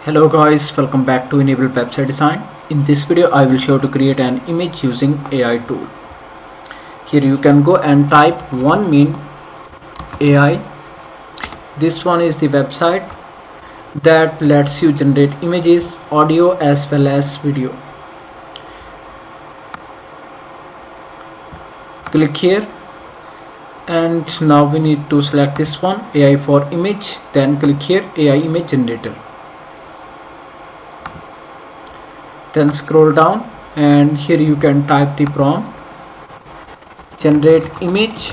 Hello guys, welcome back to Enable Website Design. In this video I will show you to create an image using AI tool. Here you can go and type OneMean AI. This one is the website that lets you generate images, audio as well as video. Click here and now we need to select this one, AI for image, then click here AI image generator. Then scroll down and here you can type the prompt, generate image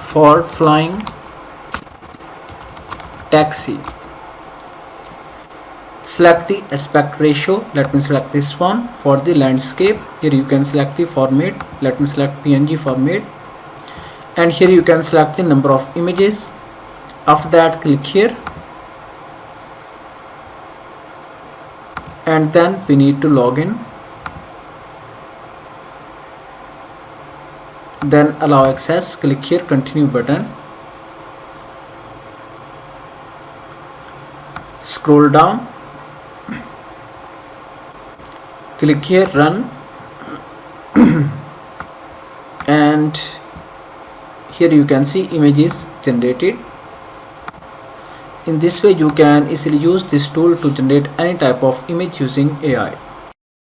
for flying taxi. Select the aspect ratio, let me select this one. For the landscape, here you can select the format, let me select PNG format, and here you can select the number of images. After that click here and then we need to log in, then allow access, click here continue button, scroll down, click here run and here you can see images generated. In this way you can easily use this tool to generate any type of image using AI.